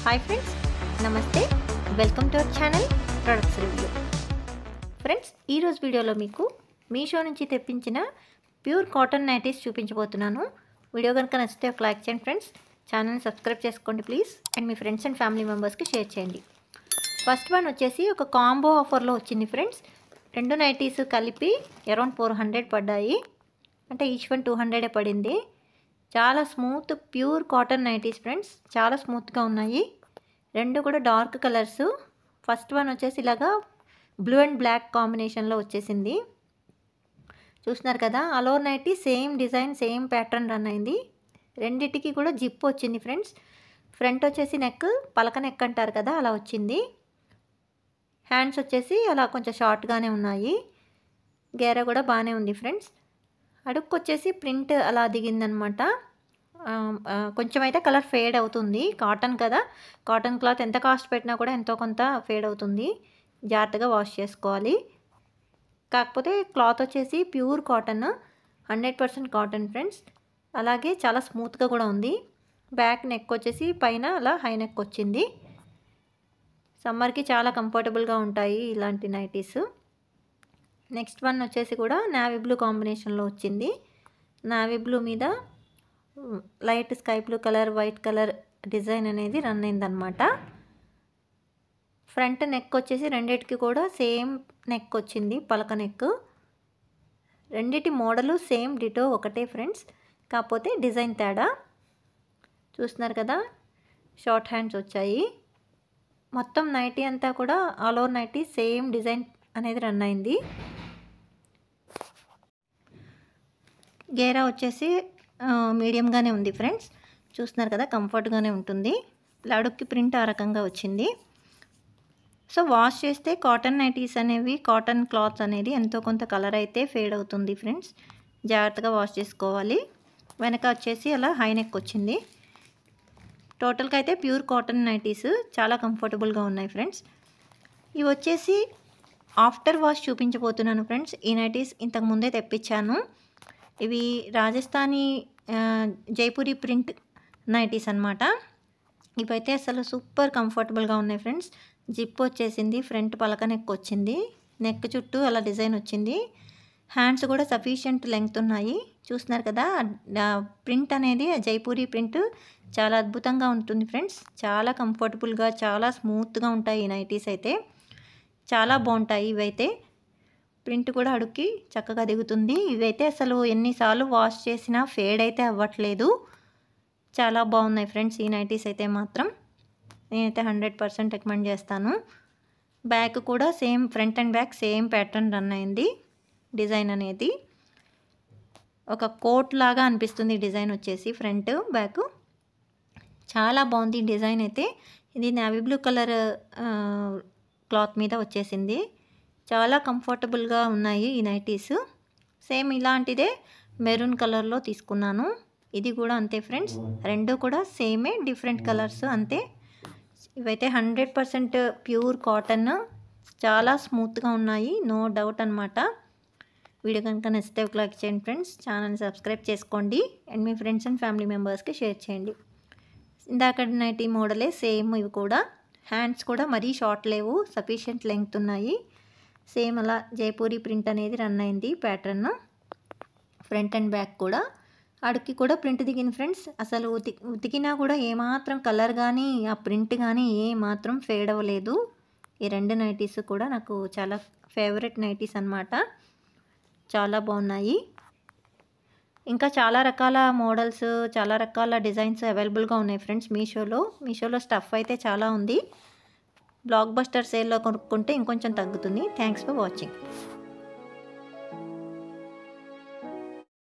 Hi friends, నమస్తే. Welcome to our channel products review. Friends, ఈరోజు వీడియోలో మీకు మీషో నుంచి తెప్పించిన ప్యూర్ కాటన్ నైటీస్ చూపించబోతున్నాను. వీడియో కనుక నచ్చితే ఒక లైక్ చేయండి ఫ్రెండ్స్. ఛానల్ని సబ్స్క్రైబ్ చేసుకోండి please. And me friends and family మెంబర్స్కి షేర్ చేయండి. ఫస్ట్ వన్ వచ్చేసి ఒక కాంబో ఆఫర్లో వచ్చింది ఫ్రెండ్స్. రెండు నైటీస్ కలిపి అరౌండ్ 400 పడ్డాయి. అంటే ఈచ్ వన్ 200 పడింది. చాలా smooth pure cotton nighties friends. చాలా స్మూత్గా ఉన్నాయి. రెండు కూడా డార్క్ కలర్స్. ఫస్ట్ వన్ వచ్చేసి ఇలాగా బ్లూ అండ్ బ్లాక్ కాంబినేషన్లో వచ్చేసింది. చూస్తున్నారు కదా, all over nighty same design same pattern run అయింది. రెండిటికి కూడా జిప్ వచ్చింది ఫ్రెండ్స్. ఫ్రంట్ వచ్చేసి నెక్, పలక నెక్ అంటారు కదా, అలా వచ్చింది. హ్యాండ్స్ వచ్చేసి అలా కొంచెం షార్ట్గానే ఉన్నాయి. గేర కూడా బాగానే ఉంది ఫ్రెండ్స్. అడుక్కు వచ్చేసి ప్రింట్ అలా దిగిందనమాట. కొంచెం అయితే కలర్ ఫేడ్ అవుతుంది. కాటన్ కదా, కాటన్ క్లాత్ ఎంత కాస్ట్ పెట్టినా కూడా ఎంతో కొంత ఫేడ్ అవుతుంది. జాగ్రత్తగా వాష్ చేసుకోవాలి. కాకపోతే క్లాత్ వచ్చేసి ప్యూర్ కాటన్, 100% కాటన్ ఫ్రెండ్స్. అలాగే చాలా స్మూత్గా కూడా ఉంది. బ్యాక్ నెక్ వచ్చేసి పైన అలా హై నెక్ వచ్చింది. సమ్మర్కి చాలా కంఫర్టబుల్గా ఉంటాయి ఇలాంటి నైటీస్. నెక్స్ట్ వన్ వచ్చేసి కూడా నావీ బ్లూ కాంబినేషన్లో వచ్చింది. నావీ బ్లూ మీద light sky blue colour, white colour design అనేది రన్ అయిందనమాట. ఫ్రంట్ నెక్ వచ్చేసి రెండిటికి కూడా సేమ్ నెక్ వచ్చింది, పలక నెక్. రెండిటి మోడలు సేమ్ డిటో ఒకటే ఫ్రెండ్స్, కాకపోతే డిజైన్ తేడా. చూస్తున్నారు కదా, షార్ట్ హ్యాండ్స్ వచ్చాయి. మొత్తం నైటీ అంతా కూడా all over nighty same design అనేది రన్ అయింది. గేరా వచ్చేసి మీడియంగానే ఉంది ఫ్రెండ్స్. చూస్తున్నారు కదా, కంఫర్ట్గానే ఉంటుంది. అడుక్కి ప్రింట్ ఆ రకంగా వచ్చింది. సో వాష్ చేస్తే కాటన్ నైటీస్ అనేవి, కాటన్ క్లాత్స్ అనేది ఎంతో కొంత కలర్ అయితే ఫేడ్ అవుతుంది ఫ్రెండ్స్. జాగ్రత్తగా వాష్ చేసుకోవాలి. వెనక వచ్చేసి అలా హై నెక్ వచ్చింది. టోటల్గా అయితే ప్యూర్ కాటన్ నైటీస్ చాలా కంఫర్టబుల్గా ఉన్నాయి ఫ్రెండ్స్. ఇవి వచ్చేసి ఆఫ్టర్ వాష్ చూపించబోతున్నాను ఫ్రెండ్స్. ఈ నైటీస్ ఇంతకు ముందే తెప్పించాను. ఇవి రాజస్థానీ జైపూరి ప్రింట్ నైటీస్ అనమాట. ఇవైతే అసలు సూపర్ కంఫర్టబుల్గా ఉన్నాయి ఫ్రెండ్స్. జిప్ వచ్చేసింది, ఫ్రంట్ పలక నెక్ వచ్చింది, నెక్ చుట్టూ అలా డిజైన్ వచ్చింది. హ్యాండ్స్ కూడా సఫిషియంట్ లెంగ్త్ ఉన్నాయి. చూస్తున్నారు కదా, ప్రింట్ అనేది జైపూరి ప్రింట్ చాలా అద్భుతంగా ఉంటుంది ఫ్రెండ్స్. చాలా కంఫర్టబుల్గా, చాలా స్మూత్గా ఉంటాయి ఈ నైటీస్ అయితే. చాలా బాగుంటాయి ఇవైతే. ప్రింట్ కూడా అడుక్కి చక్కగా దిగుతుంది. ఇవైతే అసలు ఎన్నిసార్లు వాష్ చేసినా ఫేడ్ అయితే అవ్వట్లేదు. చాలా బాగున్నాయి ఫ్రెండ్స్ ఈ నైటీస్ అయితే మాత్రం. నేనైతే 100% రికమెండ్ చేస్తాను. బ్యాక్ కూడా same, front and back same pattern run అయింది. డిజైన్ అనేది ఒక కోట్ లాగా అనిపిస్తుంది. డిజైన్ వచ్చేసి ఫ్రంట్ బ్యాక్ చాలా బాగుంది డిజైన్ అయితే. ఇది నావీ బ్లూ కలర్ క్లాత్ మీద వచ్చేసింది. చాలా కంఫర్టబుల్గా ఉన్నాయి ఈ నైటీస్. సేమ్ ఇలాంటిదే మెరూన్ కలర్లో తీసుకున్నాను. ఇది కూడా అంతే ఫ్రెండ్స్. రెండు కూడా సేమే, డిఫరెంట్ కలర్స్ అంతే. ఇవైతే 100% ప్యూర్ కాటన్, చాలా స్మూత్గా ఉన్నాయి, నో డౌట్ అనమాట. వీడియో కనుక నచ్చితే ఒక లైక్ చేయండి ఫ్రెండ్స్. ఛానల్ని సబ్స్క్రైబ్ చేసుకోండి. And me friends and family మెంబర్స్కి షేర్ చేయండి. ఇందాక నైటీ మోడలే సేమ్ ఇవి కూడా. హ్యాండ్స్ కూడా మరీ షార్ట్ లేవు, సఫిషియంట్ లెంగ్త్ ఉన్నాయి. సేమ్ అలా జైపూరి ప్రింట్ అనేది రన్ అయింది ప్యాటర్న్. ఫ్రంట్ అండ్ బ్యాక్ కూడా అడుక్కి కూడా ప్రింట్ దిగింది ఫ్రెండ్స్. అసలు ఉతికినా కూడా ఏమాత్రం కలర్ కానీ ఆ ప్రింట్ కానీ ఏమాత్రం ఫేడ్ అవ్వలేదు. ఈ రెండు నైటీస్ కూడా నాకు చాలా ఫేవరెట్ నైటీస్ అన్నమాట. చాలా బాగున్నాయి. ఇంకా చాలా రకాల మోడల్స్, చాలా రకాల డిజైన్స్ అవైలబుల్గా ఉన్నాయి ఫ్రెండ్స్ మీషోలో స్టఫ్ అయితే చాలా ఉంది. బ్లాక్ బస్టర్ సేల్లో కొనుక్కుంటే ఇంకొంచెం తగ్గుతుంది. Thanks for watching.